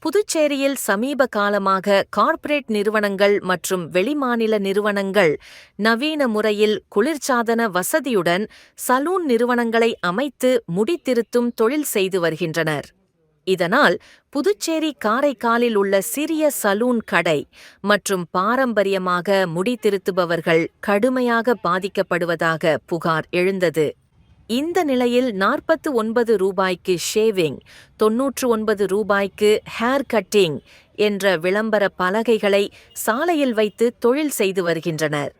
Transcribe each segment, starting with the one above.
புதுச்சேரியில் சமீப காலமாக கார்ப்பரேட் நிறுவனங்கள் மற்றும் வெளிமாநில நிறுவனங்கள் நவீன முறையில் குளிர்சாதன வசதியுடன் சலூன் நிறுவனங்களை அமைத்து முடித்திருத்தும் தொழில் செய்து வருகின்றனர். இதனால் புதுச்சேரி காரைக்காலில் உள்ள சிறிய சலூன் கடை மற்றும் பாரம்பரியமாக முடித்திருத்துபவர்கள் கடுமையாக பாதிக்கப்படுவதாக புகார் எழுந்தது. இந்த நிலையில் 49 ரூபாய்க்கு ஷேவிங், 99 ரூபாய்க்கு ஹேர் கட்டிங் என்ற விளம்பர பலகைகளை சாலையில் வைத்து தொழில் செய்து வருகின்றனர்.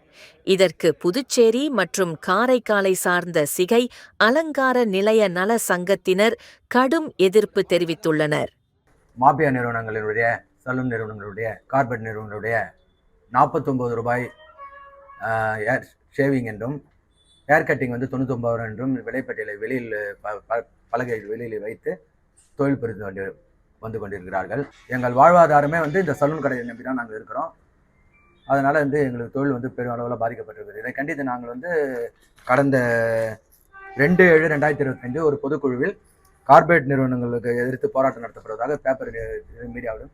இதற்கு புதுச்சேரி மற்றும் காரைக்காலை சார்ந்த சிகை அலங்கார நிலைய நல சங்கத்தினர் கடும் எதிர்ப்பு தெரிவித்துள்ளனர். மாபியா நிறுவனங்களுடைய, சலூன் நிறுவனங்களுடைய, கார்பரேட் நிறுவனங்களுடைய 49 ரூபாய் ஷேவிங் என்றும் ஹேர் கட்டிங் 99 என்றும் விலைப்பட்டியலை வெளியில் பலகை வெளியில் வைத்து தொழில் புரிந்து வந்து கொண்டிருக்கிறார்கள். எங்கள் வாழ்வாதாரமே இந்த சலூன் கடையை நம்பி தான் நாங்கள் இருக்கிறோம். அதனால் எங்களுக்கு தொழில் பெருமளவில் பாதிக்கப்பட்டிருக்கிறது. இதை கண்டித்து நாங்கள் கடந்த 2/7/2025 ஒரு பொதுக்குழுவில் கார்ப்பரேட் நிறுவனங்களுக்கு எதிர்த்து போராட்டம் நடத்தப்படுவதாக பேப்பர் மீடியாவிலும்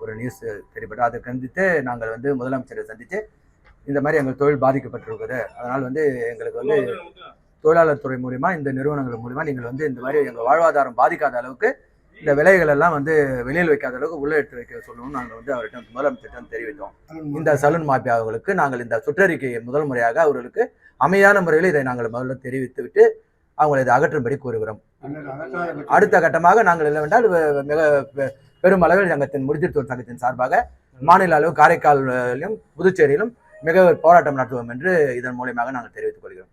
ஒரு நியூஸ் தெரியப்பட்டு, அதை கண்டித்து நாங்கள் முதலமைச்சரை சந்தித்து இந்த மாதிரி எங்கள் தொழில் பாதிக்கப்பட்டிருக்குது. அதனால் எங்களுக்கு தொழிலாளர் துறை மூலிமா, இந்த நிறுவனங்கள் மூலிமா நீங்கள் இந்த மாதிரி எங்கள் வாழ்வாதாரம் பாதிக்காத அளவுக்கு இந்த விலைகள் எல்லாம் வெளியில் வைக்காத அளவுக்கு உள்ள எடுத்து வைக்க சொல்லணும்னு நாங்கள் அவர்கிட்ட முதலமைச்சரிடம் தெரிவித்தோம். இந்த சலூன் மாபியாவுகளுக்கு நாங்கள் இந்த சுற்றறிக்கையை முதல் முறையாக அவர்களுக்கு அமைதியான முறையில் இதை நாங்கள் முதல்ல தெரிவித்து விட்டு அவங்களை இதை அகற்றும்படி கூறுகிறோம். அடுத்த கட்டமாக நாங்கள் இல்லவென்றால் மிக பெருமளவில் சங்கத்தின் முடித்திருத்தோர் சங்கத்தின் சார்பாக மாநில அளவு காரைக்காலிலும் புதுச்சேரியிலும் மிக போராட்டம் நடத்துவோம் என்று இதன் மூலமாக நாங்கள் தெரிவித்துக் கொள்கிறோம்.